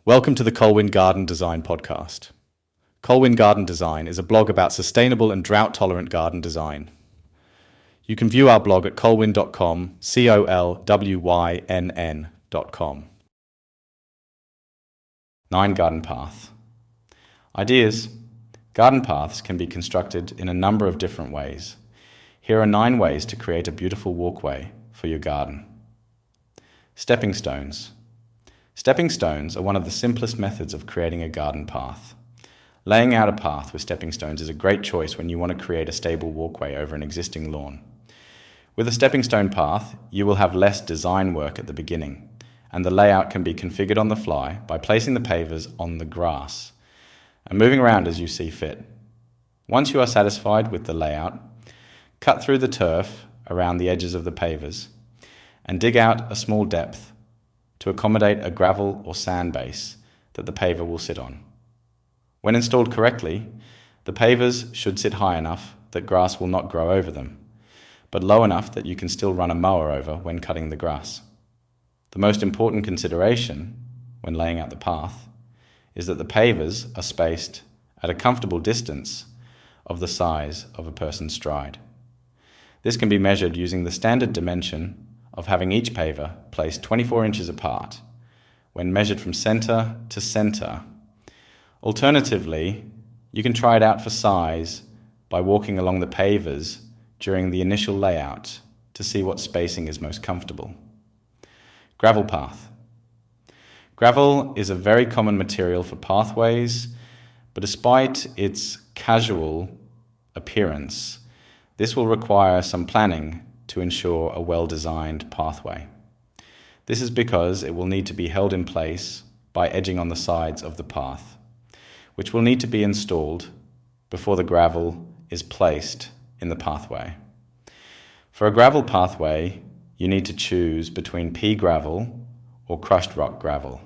Welcome to the Colwyn Garden Design Podcast. Colwyn Garden Design is a blog about sustainable and drought-tolerant garden design. You can view our blog at colwyn.com, colwynn.com. 9 Garden Path. Ideas. Garden paths can be constructed in a number of different ways. Here are 9 ways to create a beautiful walkway for your garden. Stepping stones. Stepping stones are one of the simplest methods of creating a garden path. Laying out a path with stepping stones is a great choice when you want to create a stable walkway over an existing lawn. With a stepping stone path, you will have less design work at the beginning, and the layout can be configured on the fly by placing the pavers on the grass and moving around as you see fit. Once you are satisfied with the layout, cut through the turf around the edges of the pavers and dig out a small depth to accommodate a gravel or sand base that the paver will sit on. When installed correctly, the pavers should sit high enough that grass will not grow over them, but low enough that you can still run a mower over when cutting the grass. The most important consideration when laying out the path is that the pavers are spaced at a comfortable distance of the size of a person's stride. This can be measured using the standard dimension of having each paver placed 24 inches apart when measured from center to center. Alternatively, you can try it out for size by walking along the pavers during the initial layout to see what spacing is most comfortable. Gravel path. Gravel is a very common material for pathways, but despite its casual appearance, this will require some planning to ensure a well-designed pathway. This is because it will need to be held in place by edging on the sides of the path, which will need to be installed before the gravel is placed in the pathway. For a gravel pathway, you need to choose between pea gravel or crushed rock gravel.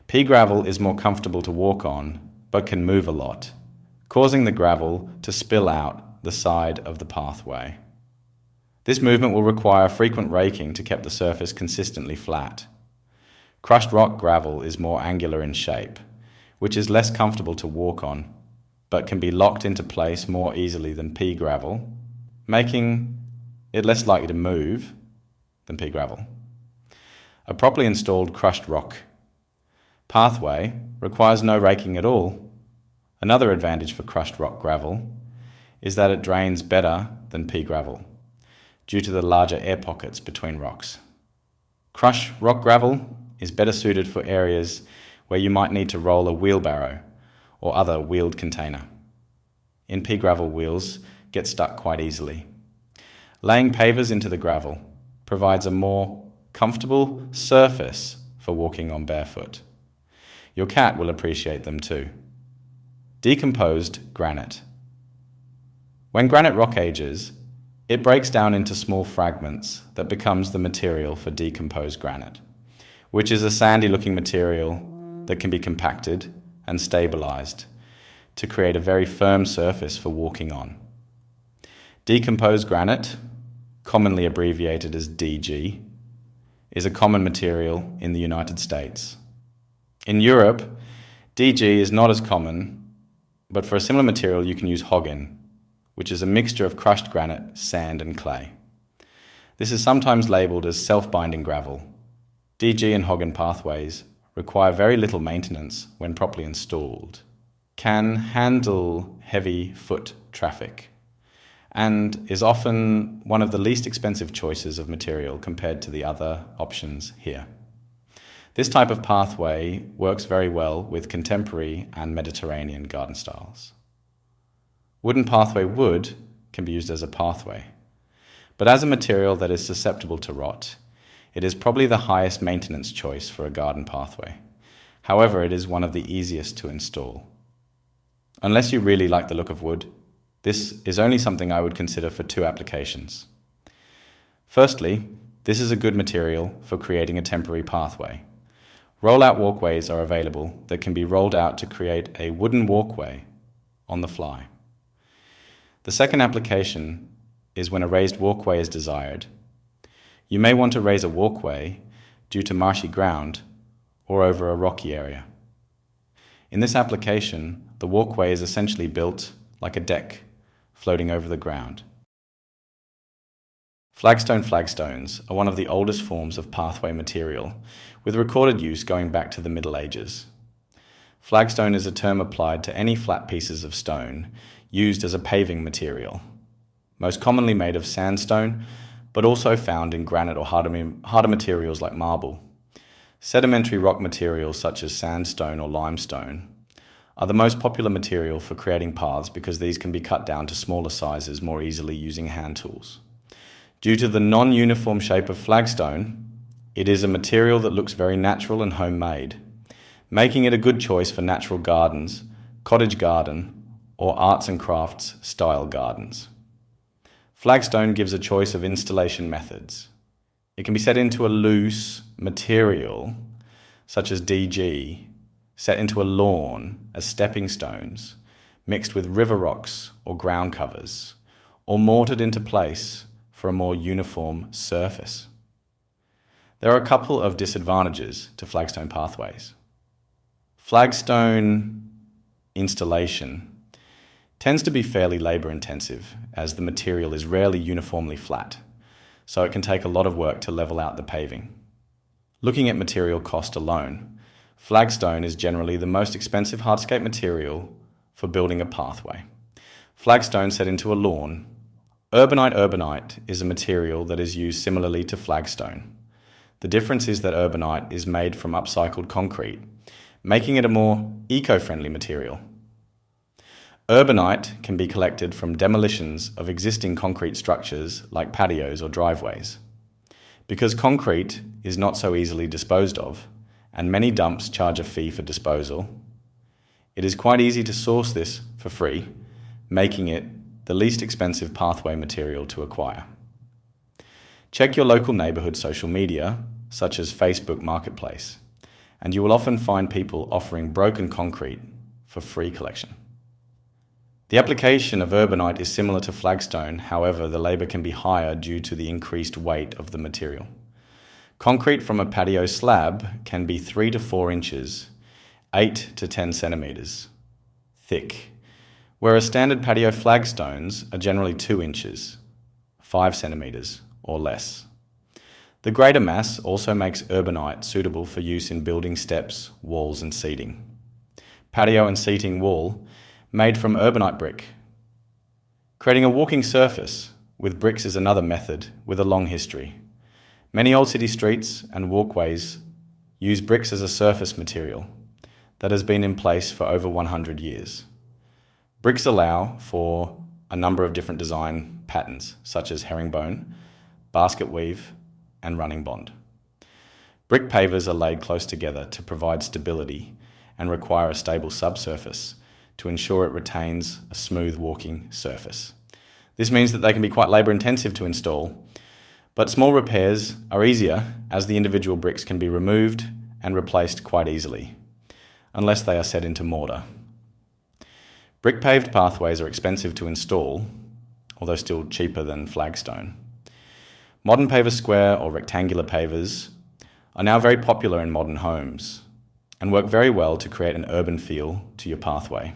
Pea gravel is more comfortable to walk on, but can move a lot, causing the gravel to spill out the side of the pathway. This movement will require frequent raking to keep the surface consistently flat. Crushed rock gravel is more angular in shape, which is less comfortable to walk on, but can be locked into place more easily than pea gravel, making it less likely to move than pea gravel. A properly installed crushed rock pathway requires no raking at all. Another advantage for crushed rock gravel is that it drains better than pea gravel, due to the larger air pockets between rocks. Crushed rock gravel is better suited for areas where you might need to roll a wheelbarrow or other wheeled container. In pea gravel, wheels get stuck quite easily. Laying pavers into the gravel provides a more comfortable surface for walking on barefoot. Your cat will appreciate them too. Decomposed granite. When granite rock ages, it breaks down into small fragments that becomes the material for decomposed granite, which is a sandy-looking material that can be compacted and stabilized to create a very firm surface for walking on. Decomposed granite, commonly abbreviated as DG, is a common material in the United States. In Europe, DG is not as common, but for a similar material you can use Hoggin, which is a mixture of crushed granite, sand and clay. This is sometimes labelled as self-binding gravel. DG and Hoggin pathways require very little maintenance when properly installed, can handle heavy foot traffic, and is often one of the least expensive choices of material compared to the other options here. This type of pathway works very well with contemporary and Mediterranean garden styles. Wooden pathway wood can be used as a pathway, but as a material that is susceptible to rot, it is probably the highest maintenance choice for a garden pathway. However, it is one of the easiest to install. Unless you really like the look of wood, this is only something I would consider for 2 applications. Firstly, this is a good material for creating a temporary pathway. Roll-out walkways are available that can be rolled out to create a wooden walkway on the fly. The second application is when a raised walkway is desired. You may want to raise a walkway due to marshy ground or over a rocky area. In this application, the walkway is essentially built like a deck floating over the ground. Flagstones are one of the oldest forms of pathway material, with recorded use going back to the Middle Ages. Flagstone is a term applied to any flat pieces of stone used as a paving material, most commonly made of sandstone, but also found in granite or harder materials like marble. Sedimentary rock materials such as sandstone or limestone are the most popular material for creating paths because these can be cut down to smaller sizes more easily using hand tools. Due to the non-uniform shape of flagstone, it is a material that looks very natural and homemade, making it a good choice for natural gardens, cottage garden, or arts and crafts style gardens. Flagstone gives a choice of installation methods. It can be set into a loose material, such as DG, set into a lawn as stepping stones, mixed with river rocks or ground covers, or mortared into place for a more uniform surface. There are a couple of disadvantages to flagstone pathways. Flagstone installation tends to be fairly labour intensive as the material is rarely uniformly flat, so it can take a lot of work to level out the paving. Looking at material cost alone, flagstone is generally the most expensive hardscape material for building a pathway. Flagstone set into a lawn. Urbanite is a material that is used similarly to flagstone. The difference is that urbanite is made from upcycled concrete, making it a more eco-friendly material. Urbanite can be collected from demolitions of existing concrete structures like patios or driveways. Because concrete is not so easily disposed of, and many dumps charge a fee for disposal, it is quite easy to source this for free, making it the least expensive pathway material to acquire. Check your local neighbourhood social media, such as Facebook Marketplace, and you will often find people offering broken concrete for free collection. The application of urbanite is similar to flagstone, however, the labour can be higher due to the increased weight of the material. Concrete from a patio slab can be 3 to 4 inches, 8 to 10 centimetres thick, whereas standard patio flagstones are generally 2 inches, 5 centimetres or less. The greater mass also makes urbanite suitable for use in building steps, walls and seating. Patio and seating wall made from urbanite brick. Creating a walking surface with bricks is another method with a long history. Many old city streets and walkways use bricks as a surface material that has been in place for over 100 years. Bricks allow for a number of different design patterns, such as herringbone, basket weave, and running bond. Brick pavers are laid close together to provide stability and require a stable subsurface to ensure it retains a smooth walking surface. This means that they can be quite labour intensive to install, but small repairs are easier as the individual bricks can be removed and replaced quite easily, unless they are set into mortar. Brick paved pathways are expensive to install, although still cheaper than flagstone. Modern paver square or rectangular pavers are now very popular in modern homes and work very well to create an urban feel to your pathway.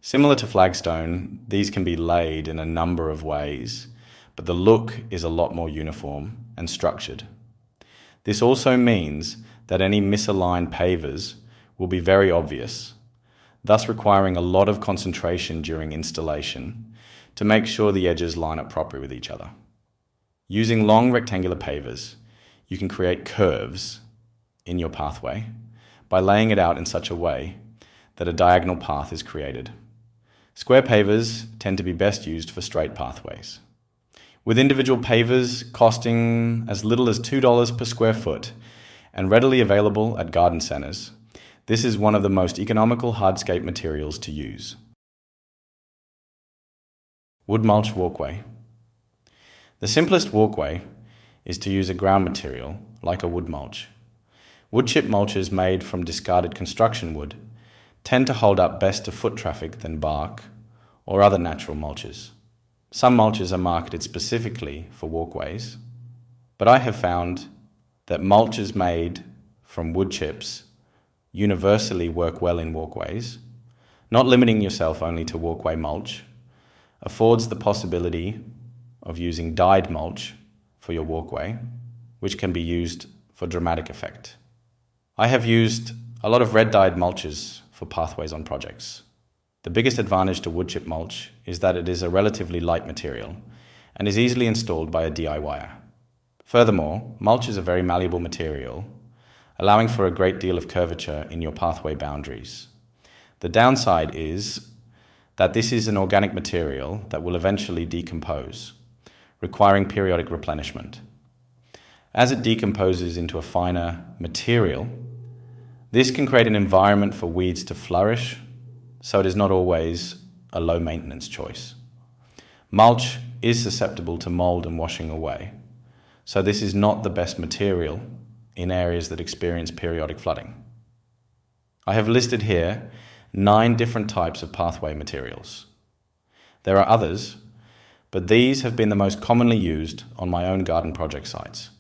Similar to flagstone, these can be laid in a number of ways, but the look is a lot more uniform and structured. This also means that any misaligned pavers will be very obvious, thus requiring a lot of concentration during installation to make sure the edges line up properly with each other. Using long rectangular pavers, you can create curves in your pathway by laying it out in such a way that a diagonal path is created. Square pavers tend to be best used for straight pathways, with individual pavers costing as little as $2 per square foot and readily available at garden centres. This is one of the most economical hardscape materials to use. Wood mulch walkway. The simplest walkway is to use a ground material like a wood mulch. Wood chip mulches made from discarded construction wood tend to hold up best to foot traffic than bark or other natural mulches. Some mulches are marketed specifically for walkways, but I have found that mulches made from wood chips universally work well in walkways, not limiting yourself only to walkway mulch, affords the possibility of using dyed mulch for your walkway, which can be used for dramatic effect. I have used a lot of red dyed mulches for pathways on projects. The biggest advantage to wood chip mulch is that it is a relatively light material and is easily installed by a DIYer. Furthermore, mulch is a very malleable material, allowing for a great deal of curvature in your pathway boundaries. The downside is that this is an organic material that will eventually decompose, requiring periodic replenishment. As it decomposes into a finer material, this can create an environment for weeds to flourish, so it is not always a low maintenance choice. Mulch is susceptible to mold and washing away, so this is not the best material in areas that experience periodic flooding. I have listed here 9 different types of pathway materials. There are others, but these have been the most commonly used on my own garden project sites.